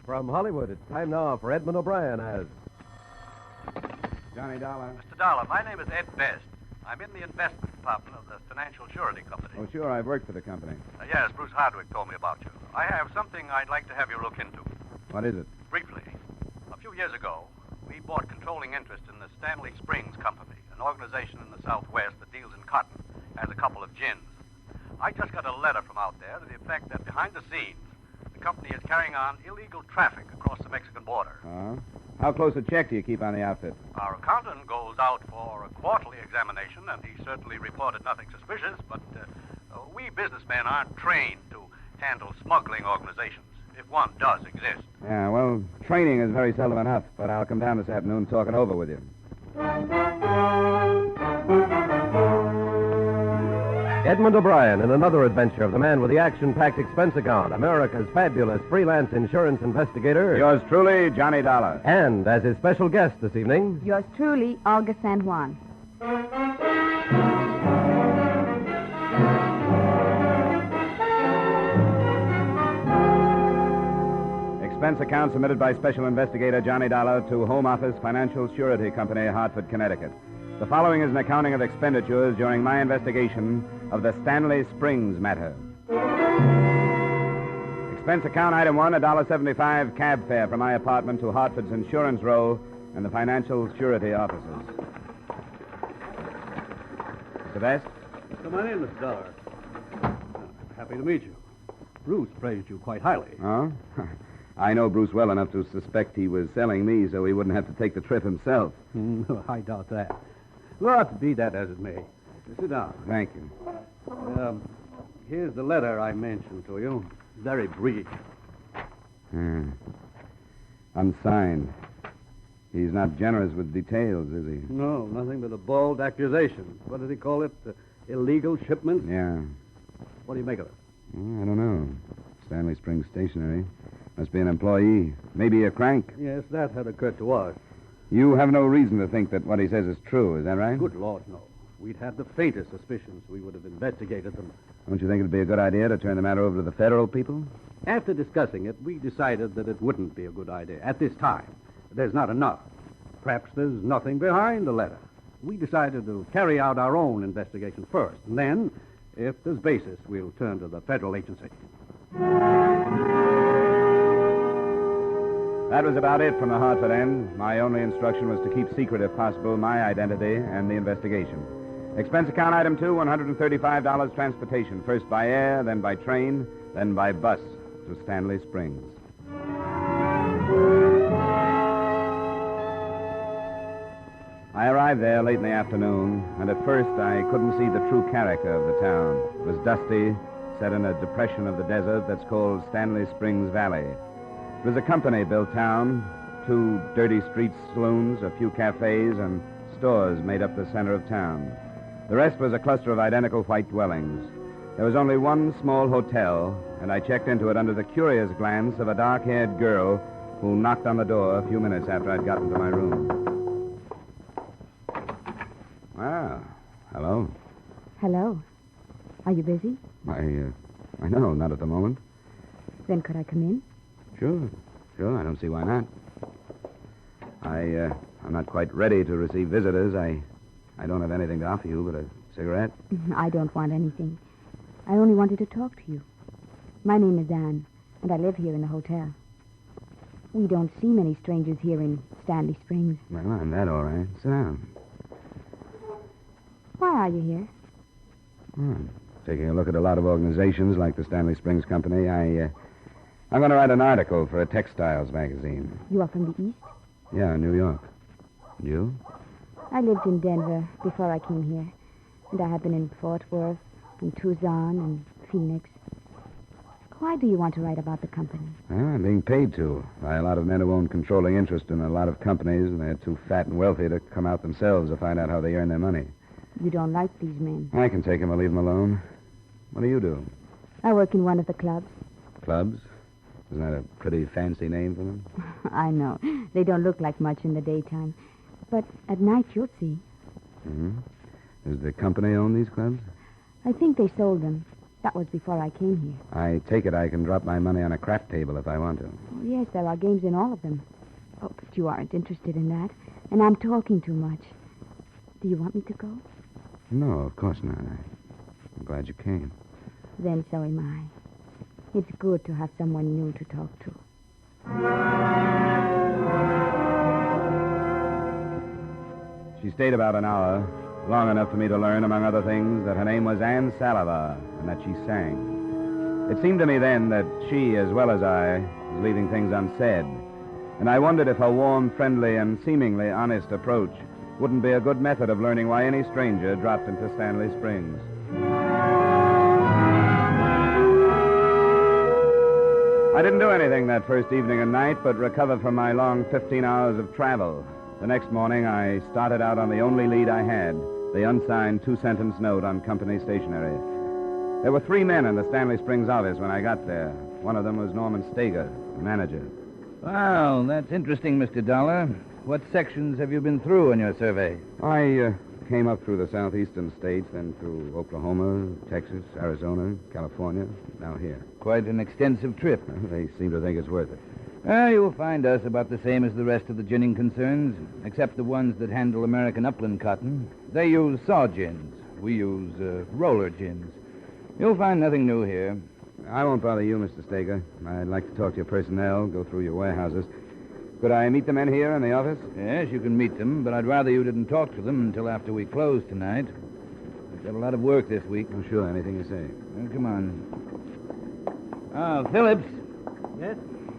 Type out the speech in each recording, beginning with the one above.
From Hollywood, it's time now for Edmund O'Brien as... Johnny Dollar. Mr. Dollar, my name is Ed Best. I'm in the investment department of the Financial Surety Company. Oh, sure, I've worked for the company. Yes, Bruce Hardwick told me about you. I have something I'd like to have you look into. What is it? Briefly, a few years ago, we bought controlling interest in the Stanley Springs Company, an organization in the Southwest that deals in cotton, has a couple of gins. I just got a letter from out there to the effect that behind the scenes, the company is carrying on illegal traffic across the Mexican border. How close a check do you keep on the outfit? Our accountant goes out for a quarterly examination, and he certainly reported nothing suspicious, but we businessmen aren't trained to handle smuggling organizations, if one does exist. Yeah, well, training is very seldom enough, but I'll come down this afternoon and talk it over with you. Edmund O'Brien in another adventure of the man with the action-packed expense account, America's fabulous freelance insurance investigator. Yours truly, Johnny Dollar. And as his special guest this evening... Yours truly, Olga San Juan. Expense account submitted by Special Investigator Johnny Dollar to Home Office Financial Surety Company, Hartford, Connecticut. The following is an accounting of expenditures during my investigation of the Stanley Springs matter. Expense account item 1, $1.75 cab fare from my apartment to Hartford's insurance row and the financial surety offices. Mr. Best? Come on in, Mr. Dollar. Happy to meet you. Bruce praised you quite highly. Oh? I know Bruce well enough to suspect he was selling me so he wouldn't have to take the trip himself. I doubt that. But be that as it may, sit down. Thank you. Here's the letter I mentioned to you. Very brief. Unsigned. He's not generous with details, is he? No, nothing but a bald accusation. What did he call it? Illegal shipment? Yeah. What do you make of it? I don't know. Stanley Springs Stationery. Must be an employee. Maybe a crank. Yes, that had occurred to us. You have no reason to think that what he says is true, is that right? Good Lord, no. If we'd had the faintest suspicions, we would have investigated them. Don't you think it'd be a good idea to turn the matter over to the federal people? After discussing it, we decided that it wouldn't be a good idea at this time. There's not enough. Perhaps there's nothing behind the letter. We decided to carry out our own investigation first. And then, if there's basis, we'll turn to the federal agency. That was about it from the Hartford end. My only instruction was to keep secret, if possible, my identity and the investigation. Expense account item 2, $135 transportation, first by air, then by train, then by bus to Stanley Springs. I arrived there late in the afternoon, and at first I couldn't see the true character of the town. It was dusty, set in a depression of the desert that's called Stanley Springs Valley. It was a company-built town. 2 dirty street saloons, a few cafes, and stores made up the center of town. The rest was a cluster of identical white dwellings. There was only one small hotel, and I checked into it under the curious glance of a dark-haired girl who knocked on the door a few minutes after I'd gotten to my room. Ah, hello. Hello. Are you busy? I know, not at the moment. Then could I come in? Sure. I don't see why not. I'm not quite ready to receive visitors. I don't have anything to offer you but a cigarette. I don't want anything. I only wanted to talk to you. My name is Anne, and I live here in the hotel. We don't see many strangers here in Stanley Springs. Well, I'm that all right. Sit down. Why are you here? Taking a look at a lot of organizations like the Stanley Springs Company. I'm going to write an article for a textiles magazine. You are from the East? Yeah, New York. You? I lived in Denver before I came here. And I have been in Fort Worth and Tucson and Phoenix. Why do you want to write about the company? Well, I'm being paid to by a lot of men who own controlling interest in a lot of companies, and they're too fat and wealthy to come out themselves to find out how they earn their money. You don't like these men? I can take them or leave them alone. What do you do? I work in one of the clubs. Clubs? Isn't that a pretty fancy name for them? I know. They don't look like much in the daytime. But at night, you'll see. Does the company own these clubs? I think they sold them. That was before I came here. I take it I can drop my money on a crap table if I want to. Oh, yes, there are games in all of them. Oh, but you aren't interested in that. And I'm talking too much. Do you want me to go? No, of course not. I'm glad you came. Then so am I. It's good to have someone new to talk to. She stayed about an hour, long enough for me to learn, among other things, that her name was Anne Salava and that she sang. It seemed to me then that she, as well as I, was leaving things unsaid. And I wondered if her warm, friendly, and seemingly honest approach wouldn't be a good method of learning why any stranger dropped into Stanley Springs. I didn't do anything that first evening and night but recover from my long 15 hours of travel. The next morning, I started out on the only lead I had, the unsigned 2-sentence note on company stationery. There were 3 men in the Stanley Springs office when I got there. One of them was Norman Stager, the manager. Well, that's interesting, Mr. Dollar. What sections have you been through in your survey? I came up through the southeastern states, then through Oklahoma, Texas, Arizona, California, now here. Quite an extensive trip. They seem to think it's worth it. You'll find us about the same as the rest of the ginning concerns, except the ones that handle American upland cotton. They use saw gins. We use roller gins. You'll find nothing new here. I won't bother you, Mr. Stager. I'd like to talk to your personnel, go through your warehouses. Could I meet the men here in the office? Yes, you can meet them, but I'd rather you didn't talk to them until after we close tonight. We've got a lot of work this week. Oh, sure, anything you say. Come on. Phillips. Yes?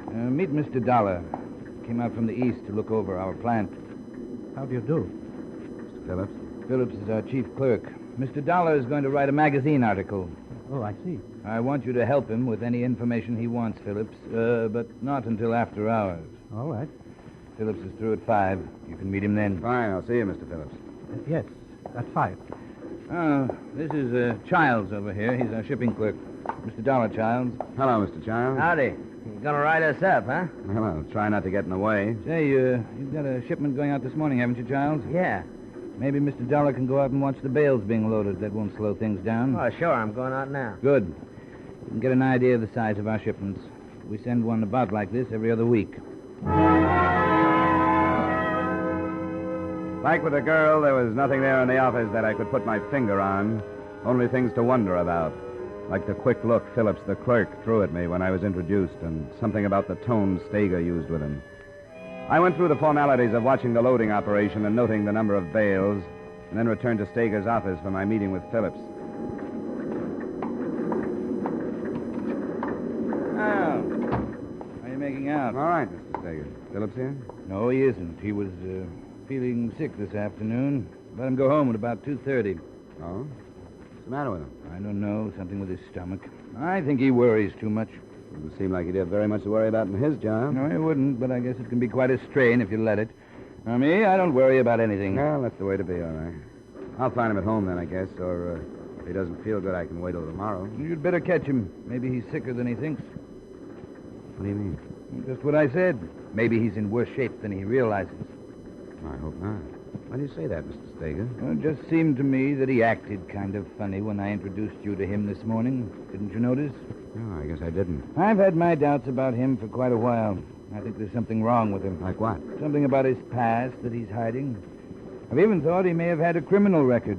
Meet Mr. Dollar. Came out from the east to look over our plant. How do you do? Mr. Phillips? Phillips is our chief clerk. Mr. Dollar is going to write a magazine article. Oh, I see. I want you to help him with any information he wants, Phillips, but not until after hours. All right. Phillips is through at 5. You can meet him then. Fine, I'll see you, Mr. Phillips. Yes, at 5. This is Childs over here. He's our shipping clerk. Mr. Dollar, Childs. Hello, Mr. Childs. Howdy. You gonna write us up, huh? Well, I'll try not to get in the way. Say, you've got a shipment going out this morning, haven't you, Childs? Yeah. Maybe Mr. Dollar can go out and watch the bales being loaded. That won't slow things down. Oh, sure. I'm going out now. Good. You can get an idea of the size of our shipments. We send one about like this every other week. Like with the girl, there was nothing there in the office that I could put my finger on. Only things to wonder about. Like the quick look Phillips, the clerk, threw at me when I was introduced, and something about the tone Stager used with him. I went through the formalities of watching the loading operation and noting the number of bales, and then returned to Stager's office for my meeting with Phillips. Oh. How are you making out? All right, Mr. Stager. Phillips here? No, he isn't. He was feeling sick this afternoon. Let him go home at about 2:30. Oh? What's the matter with him? I don't know. Something with his stomach. I think he worries too much. Doesn't seem like he'd have very much to worry about in his job. No, he wouldn't, but I guess it can be quite a strain if you let it. Me, I don't worry about anything. Well, that's the way to be, all right. I'll find him at home then, I guess, or if he doesn't feel good, I can wait till tomorrow. You'd better catch him. Maybe he's sicker than he thinks. What do you mean? Just what I said. Maybe he's in worse shape than he realizes. I hope not. Why do you say that, Mr. Stager? Well, it just seemed to me that he acted kind of funny when I introduced you to him this morning. Didn't you notice? No, I guess I didn't. I've had my doubts about him for quite a while. I think there's something wrong with him. Like what? Something about his past that he's hiding. I've even thought he may have had a criminal record.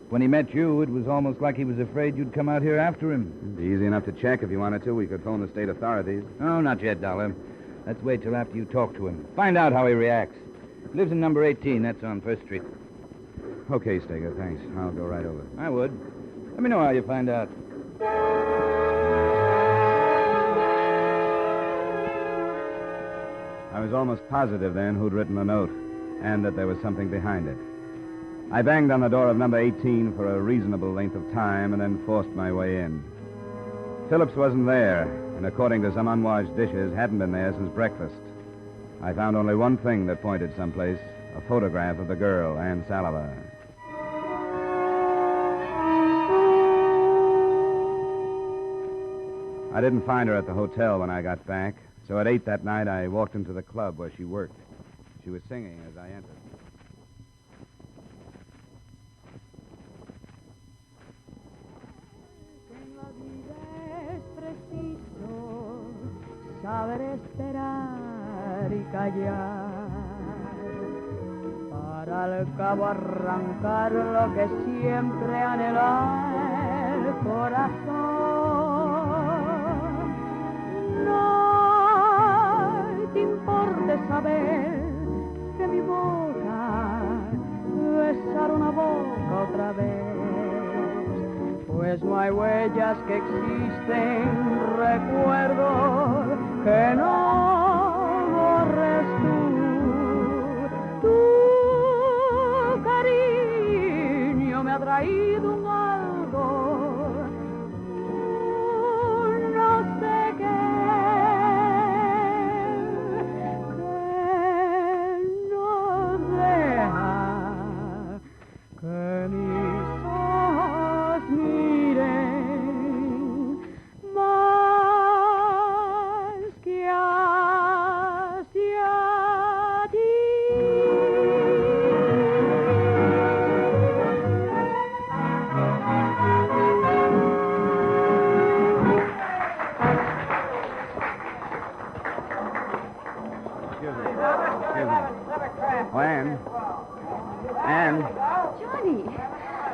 When he met you, it was almost like he was afraid you'd come out here after him. It'd be easy enough to check if you wanted to. We could phone the state authorities. Oh, not yet, Dollar. Let's wait till after you talk to him. Find out how he reacts. Lives in number 18. That's on First Street. Okay, Stager, thanks. I'll go right over. I would. Let me know how you find out. I was almost positive then who'd written the note, and that there was something behind it. I banged on the door of number 18 for a reasonable length of time and then forced my way in. Phillips wasn't there, and according to some unwashed dishes, hadn't been there since breakfast. I found only one thing that pointed someplace, a photograph of the girl, Anne Salava. I didn't find her at the hotel when I got back, so at 8 that night I walked into the club where she worked. She was singing as I entered. saber esperar y callar, para al cabo arrancar lo que siempre anhela el corazón. No te importe saber que mi boca besar una boca otra vez, pues no hay huellas que existen, recuerdos que no borres tú. Tu cariño me ha traído un algo, no sé qué, que no deja que mis ojos miren más que hacia ti. Oh, Anne. Johnny!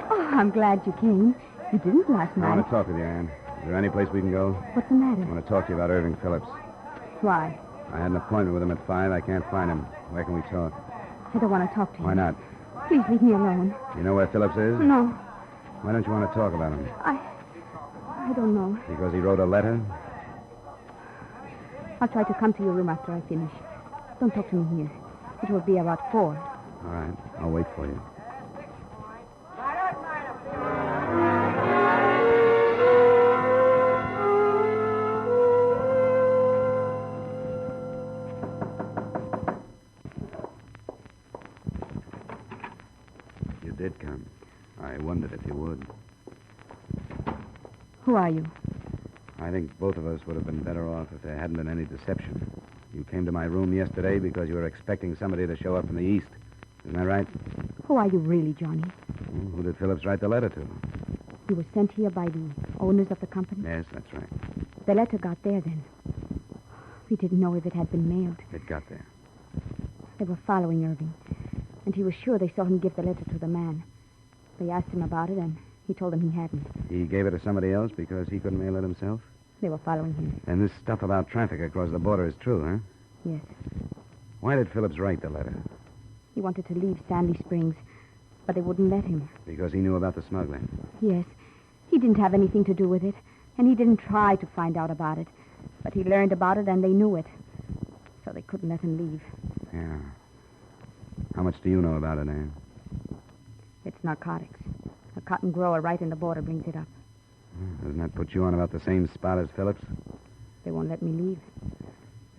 Oh, I'm glad you came. You didn't last I night. want to talk with you, Anne. Is there any place we can go? What's the matter? I want to talk to you about Irving Phillips. Why? I had an appointment with him at 5. I can't find him. Where can we talk? I don't want to talk to you. Why not? Please leave me alone. You know where Phillips is? No, Why don't you want to talk about him? I don't know. Because he wrote a letter? I'll try to come to your room after I finish. Don't talk to me here. It will be about 4. All right. I'll wait for you. You did come. I wondered if you would. Who are you? I think both of us would have been better off if there hadn't been any deception. You came to my room yesterday because you were expecting somebody to show up from the east. Isn't that right? Who are you really, Johnny? Who did Phillips write the letter to? You were sent here by the owners of the company? Yes, that's right. The letter got there then. We didn't know if it had been mailed. It got there. They were following Irving, and he was sure they saw him give the letter to the man. They asked him about it, and he told them he hadn't. He gave it to somebody else because he couldn't mail it himself? They were following him. And this stuff about traffic across the border is true, huh? Yes. Why did Phillips write the letter? He wanted to leave Stanley Springs, but they wouldn't let him. Because he knew about the smuggling. Yes. He didn't have anything to do with it, and he didn't try to find out about it. But he learned about it, and they knew it. So they couldn't let him leave. Yeah. How much do you know about it, Anne? It's narcotics. A cotton grower right in the border brings it up. Doesn't that put you on about the same spot as Phillips? They won't let me leave.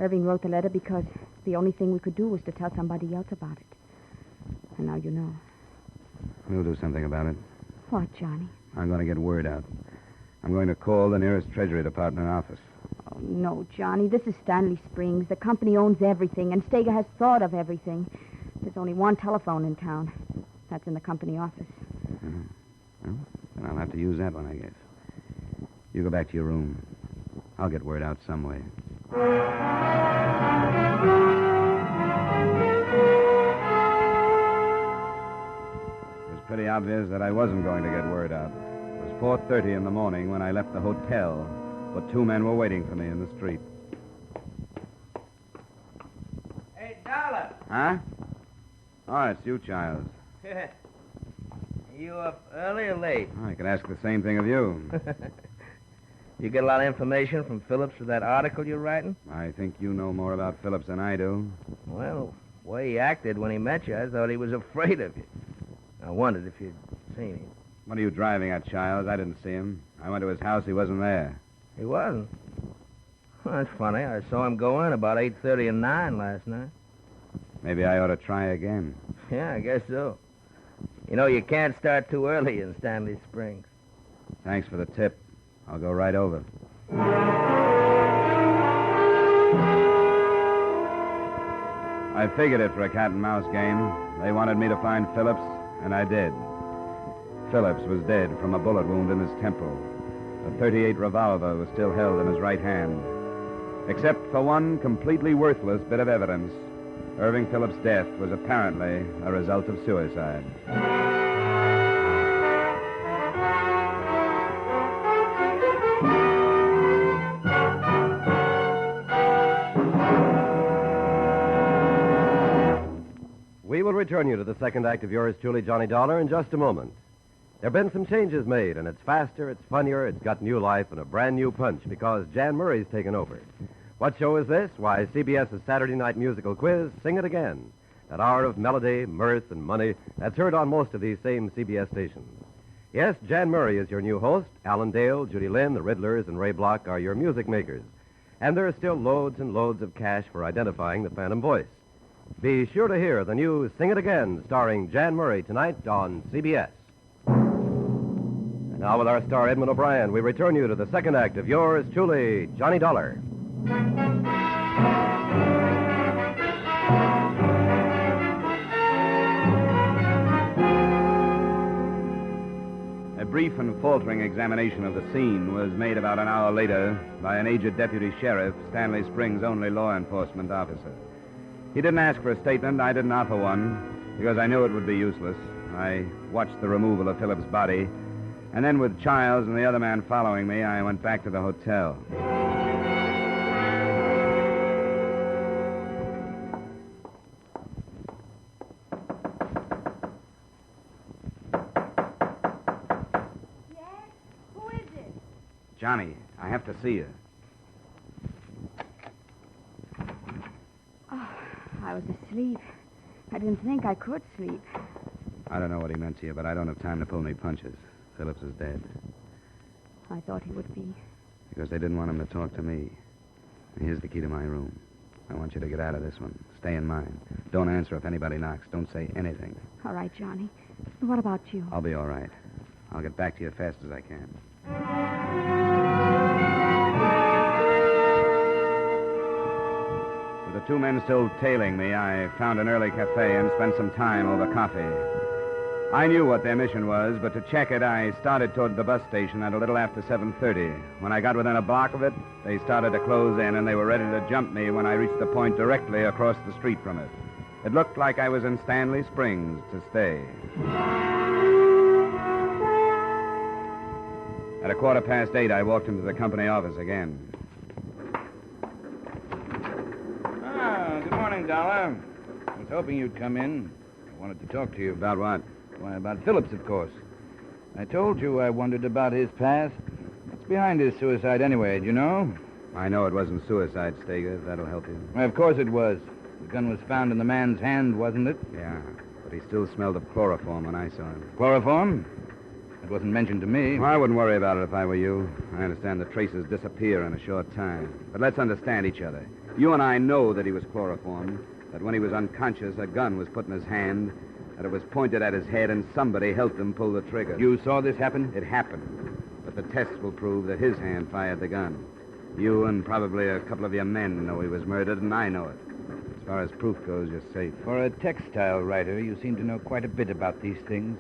Irving wrote the letter because the only thing we could do was to tell somebody else about it. And now you know. We'll do something about it. What, Johnny? I'm going to get word out. I'm going to call the nearest Treasury Department office. Oh, no, Johnny. This is Stanley Springs. The company owns everything, and Steger has thought of everything. There's only one telephone in town. That's in the company office. Well, then I'll have to use that one, I guess. You go back to your room. I'll get word out some way. It was pretty obvious that I wasn't going to get word out. It was 4:30 in the morning when I left the hotel, but 2 men were waiting for me in the street. Hey, Dollar. Huh? Oh, it's you, Childs. You up early or late? I could ask the same thing of you. You get a lot of information from Phillips for that article you're writing? I think you know more about Phillips than I do. Well, the way he acted when he met you, I thought he was afraid of you. I wondered if you'd seen him. What are you driving at, Childs? I didn't see him. I went to his house. He wasn't there. He wasn't? Well, that's funny. I saw him go in about 8:30 and 9 last night. Maybe I ought to try again. Yeah, I guess so. You know, you can't start too early in Stanley Springs. Thanks for the tip. I'll go right over. I figured it for a cat-and-mouse game. They wanted me to find Phillips, and I did. Phillips was dead from a bullet wound in his temple. A .38 revolver was still held in his right hand. Except for one completely worthless bit of evidence. Irving Phillips' death was apparently a result of suicide. We will return you to the second act of yours truly, Johnny Dollar, in just a moment. There have been some changes made, and it's faster, it's funnier, it's got new life and a brand new punch because Jan Murray's taken over. What show is this? Why, CBS's Saturday night musical quiz, Sing It Again. That hour of melody, mirth, and money that's heard on most of these same CBS stations. Yes, Jan Murray is your new host. Alan Dale, Judy Lynn, the Riddlers, and Ray Block are your music makers. And there are still loads and loads of cash for identifying the Phantom Voice. Be sure to hear the new Sing It Again, starring Jan Murray, tonight on CBS. And now with our star, Edmund O'Brien, we return you to the second act of yours truly, Johnny Dollar. A brief and faltering examination of the scene was made about an hour later by an aged deputy sheriff, Stanley Springs' only law enforcement officer. He didn't ask for a statement. I didn't offer one because I knew it would be useless. I watched the removal of Phillips' body, and then with Childs and the other man following me, I went back to the hotel. Yes? Who is it? Johnny, I have to see you. I was asleep. I didn't think I could sleep. I don't know what he meant to you, but I don't have time to pull any punches. Phillips is dead. I thought he would be. Because they didn't want him to talk to me. And here's the key to my room. I want you to get out of this one. Stay in mine. Don't answer if anybody knocks. Don't say anything. All right, Johnny. What about you? I'll be all right. I'll get back to you as fast as I can. With the two men still tailing me, I found an early cafe and spent some time over coffee. I knew what their mission was, but to check it, I started toward the bus station at a little after 7:30. When I got within a block of it, they started to close in, and they were ready to jump me when I reached the point directly across the street from it. It looked like I was in Stanley Springs to stay. At 8:15, I walked into the company office again. Good morning, Dollar. I was hoping you'd come in. I wanted to talk to you. About what? Why, about Phillips, of course. I told you I wondered about his past. What's behind his suicide anyway, do you know? I know it wasn't suicide, Steger. If that'll help you. Why, of course it was. The gun was found in the man's hand, wasn't it? Yeah, but he still smelled of chloroform when I saw him. Chloroform? It wasn't mentioned to me. Well, I wouldn't worry about it if I were you. I understand the traces disappear in a short time. But let's understand each other. You and I know that he was chloroformed, that when he was unconscious, a gun was put in his hand, that it was pointed at his head, and somebody helped him pull the trigger. You saw this happen? It happened. But the tests will prove that his hand fired the gun. You and probably a couple of your men know he was murdered, and I know it. As far as proof goes, you're safe. For a textile writer, you seem to know quite a bit about these things.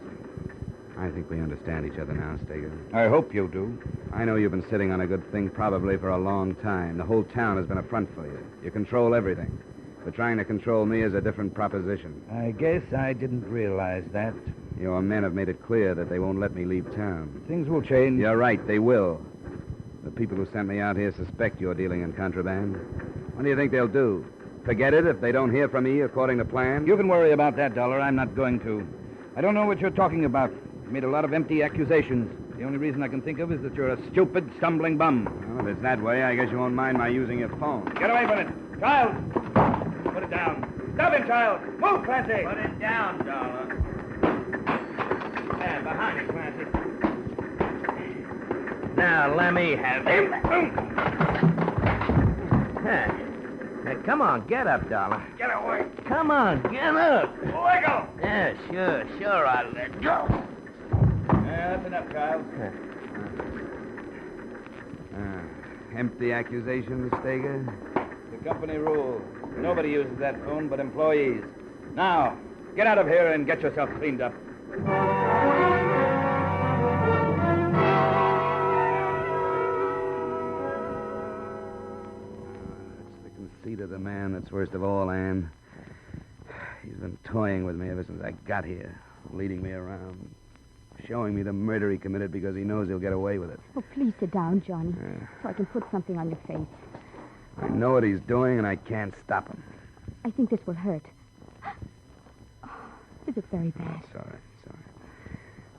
I think we understand each other now, Steger. I hope you do. I know you've been sitting on a good thing probably for a long time. The whole town has been a front for you. You control everything. But trying to control me is a different proposition. I guess I didn't realize that. Your men have made it clear that they won't let me leave town. Things will change. You're right, they will. The people who sent me out here suspect you're dealing in contraband. What do you think they'll do? Forget it if they don't hear from me according to plan? You can worry about that, Dollar. I'm not going to. I don't know what you're talking about. You made a lot of empty accusations. The only reason I can think of is that you're a stupid, stumbling bum. Well, if it's that way, I guess you won't mind my using your phone. Get away from it. Child! Put it down. Stop it, child! Move, Clancy! Put it down, Dollar. There, behind it, Clancy. Now, let me have him. Now, come on, get up, Dollar. Get away. Come on, get up. Let go. Yeah, sure, I'll let go. Yeah, that's enough, child. Empty accusations, Steger? The company rule. Nobody uses that phone but employees. Now, get out of here and get yourself cleaned up. what's worst of all, Anne? He's been toying with me ever since I got here, leading me around, showing me the murder he committed because he knows he'll get away with it. Oh, please sit down, Johnny, so I can put something on your face. I know what he's doing, and I can't stop him. I think this will hurt. Oh, is it very bad? It's all right.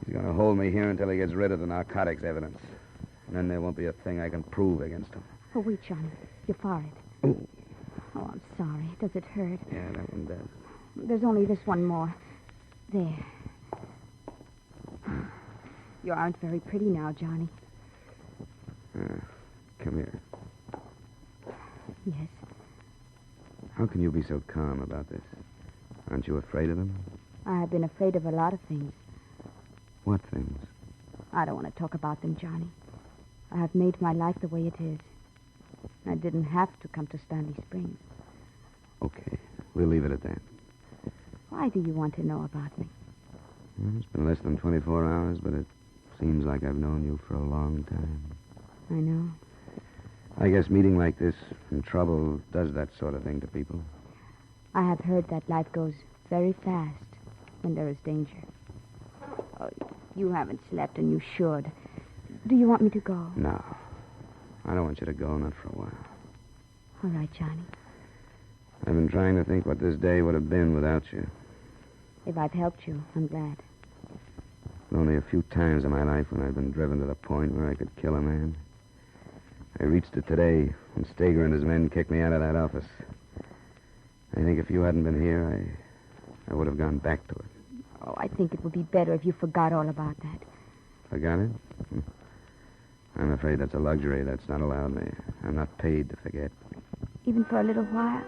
He's going to hold me here until he gets rid of the narcotics evidence. And then there won't be a thing I can prove against him. Oh, wait, Johnny. Your forehead. Ooh. Oh, I'm sorry. Does it hurt? Yeah, that one does. There's only this one more. There. You aren't very pretty now, Johnny. Come here. Yes. How can you be so calm about this? Aren't you afraid of them? I have been afraid of a lot of things. What things? I don't want to talk about them, Johnny. I have made my life the way it is. I didn't have to come to Stanley Springs. Okay, we'll leave it at that. Why do you want to know about me? Well, it's been less than 24 hours, but it seems like I've known you for a long time. I know. I guess meeting like this in trouble does that sort of thing to people. I have heard that life goes very fast when there is danger. Oh, you haven't slept, and you should. Do you want me to go? No. I don't want you to go, not for a while. All right, Johnny. I've been trying to think what this day would have been without you. If I've helped you, I'm glad. Only a few times in my life when I've been driven to the point where I could kill a man. I reached it today when Steger and his men kicked me out of that office. I think if you hadn't been here, I would have gone back to it. Oh, I think it would be better if you forgot all about that. Forgot it? I'm afraid that's a luxury that's not allowed me. I'm not paid to forget. Even for a little while?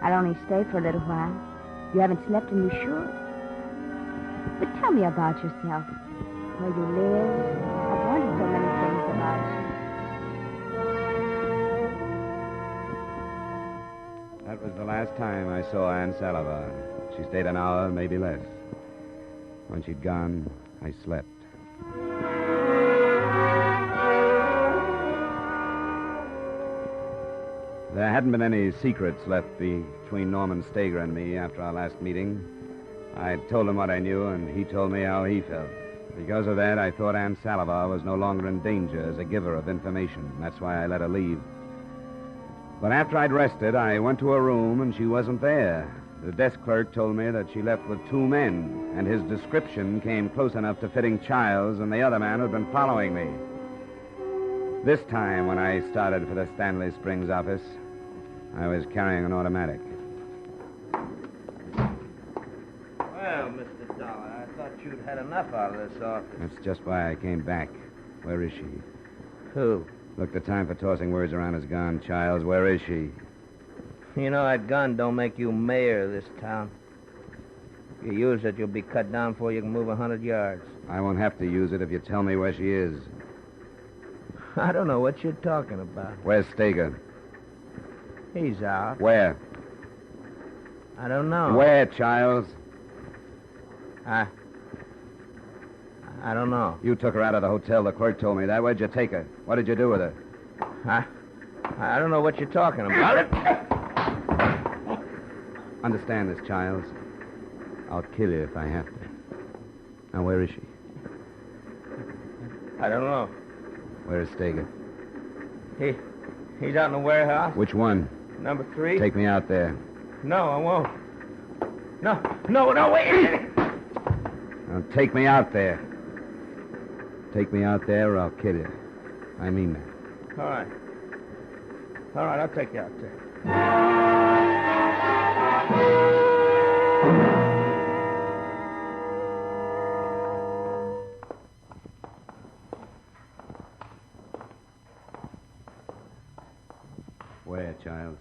I'll only stay for a little while. You haven't slept, and you should. But tell me about yourself. Where you live. I've wondered so many things about you. That was the last time I saw Anne Salivar. She stayed an hour, maybe less. When she'd gone, I slept. There hadn't been any secrets left between Norman Steger and me after our last meeting. I told him what I knew, and he told me how he felt. Because of that, I thought Anne Salivar was no longer in danger as a giver of information. That's why I let her leave. But after I'd rested, I went to her room, and she wasn't there. The desk clerk told me that she left with 2 men, and his description came close enough to fitting Childs and the other man who'd been following me. This time, when I started for the Stanley Springs office, I was carrying an automatic. Well, Mr. Dollar, I thought you'd had enough out of this office. That's just why I came back. Where is she? Who? Look, the time for tossing words around is gone, Childs. Where is she? You know that gun don't make you mayor of this town. If you use it, you'll be cut down before you can move 100 yards. I won't have to use it if you tell me where she is. I don't know what you're talking about. Where's Steger? He's out. Where? I don't know. Where, Childs? I don't know. You took her out of the hotel. The clerk told me that. Where'd you take her? What did you do with her? I don't know what you're talking about. Understand this, Childs. I'll kill you if I have to. Now, where is she? I don't know. Where is Steger? He's out in the warehouse. Which one? Number 3. Take me out there. No, I won't. No, wait. Now, take me out there. Take me out there or I'll kill you. I mean that. All right, I'll take you out there. Where, Childs?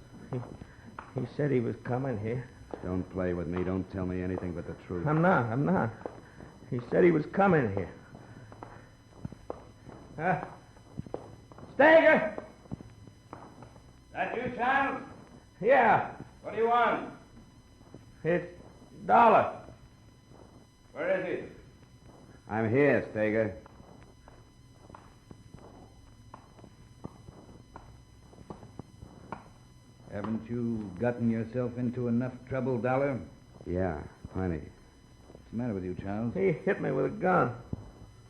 He said he was coming here. Don't play with me. Don't tell me anything but the truth. I'm not. He said he was coming here. Steger! That you, Childs? Yeah, What do you want? it's Dollar. Where is he? I'm here, Steger. Haven't you gotten yourself into enough trouble, Dollar? Yeah, plenty. What's the matter with you, Charles? He hit me with a gun.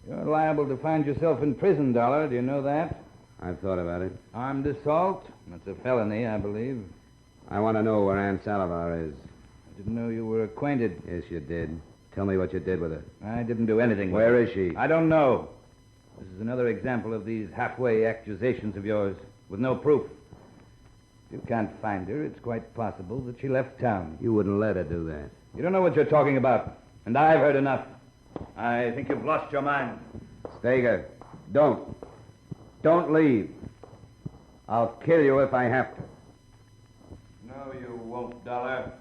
You're liable to find yourself in prison, Dollar. Do you know that? I've thought about it. Armed assault? That's a felony, I believe. I want to know where Ann Salivar is. I didn't know you were acquainted. Yes, you did. Tell me what you did with her. I didn't do anything with Where her. is she? I don't know. This is another example of these halfway accusations of yours with no proof. If you can't find her, it's quite possible that she left town. You wouldn't let her do that. You don't know what you're talking about, and I've heard enough. I think you've lost your mind. Steger, don't. Don't leave. I'll kill you if I have to. No, you won't, Dollar.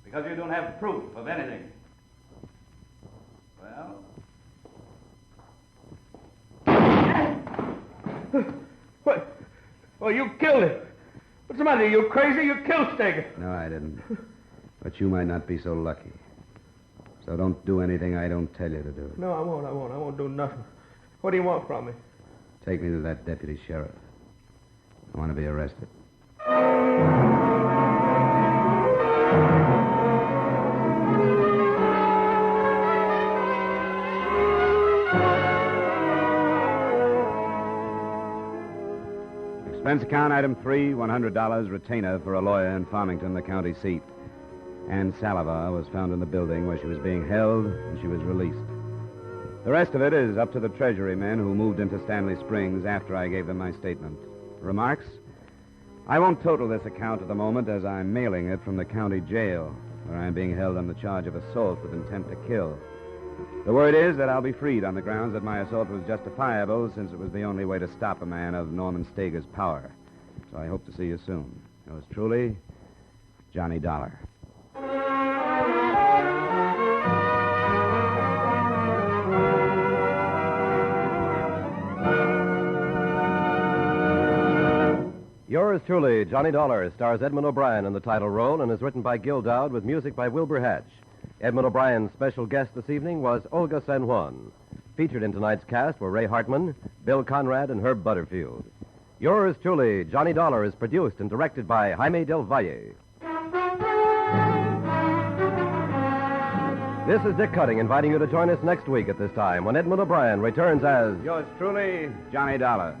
Because you don't have proof of anything. Well? What? Well, you killed him. What's the matter? You crazy? You killed Steger. No, I didn't. But you might not be so lucky. So don't do anything I don't tell you to do. No, I won't. I won't do nothing. What do you want from me? Take me to that deputy sheriff. I want to be arrested. Expense account item 3, $100 retainer for a lawyer in Farmington, the county seat. Ann Salivar was found in the building where she was being held, and she was released. The rest of it is up to the Treasury men who moved into Stanley Springs after I gave them my statement. Remarks? I won't total this account at the moment as I'm mailing it from the county jail, where I'm being held on the charge of assault with intent to kill. The word is that I'll be freed on the grounds that my assault was justifiable, since it was the only way to stop a man of Norman Steger's power. So I hope to see you soon. Yours truly, Johnny Dollar. Yours truly, Johnny Dollar, stars Edmund O'Brien in the title role and is written by Gil Dowd with music by Wilbur Hatch. Edmund O'Brien's special guest this evening was Olga San Juan. Featured in tonight's cast were Ray Hartman, Bill Conrad, and Herb Butterfield. Yours truly, Johnny Dollar, is produced and directed by Jaime Del Valle. This is Dick Cutting inviting you to join us next week at this time when Edmund O'Brien returns as Yours truly, Johnny Dollar.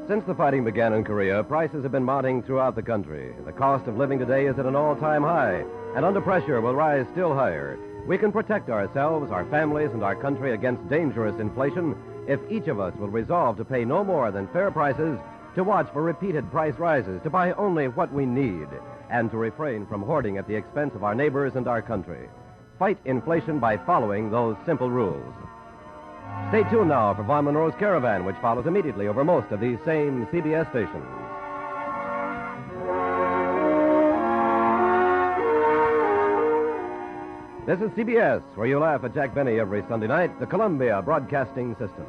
Since the fighting began in Korea, prices have been mounting throughout the country. The cost of living today is at an all-time high, and under pressure will rise still higher. We can protect ourselves, our families, and our country against dangerous inflation if each of us will resolve to pay no more than fair prices, to watch for repeated price rises, to buy only what we need, and to refrain from hoarding at the expense of our neighbors and our country. Fight inflation by following those simple rules. Stay tuned now for Von Monroe's Caravan, which follows immediately over most of these same CBS stations. This is CBS, where you laugh at Jack Benny every Sunday night, the Columbia Broadcasting System.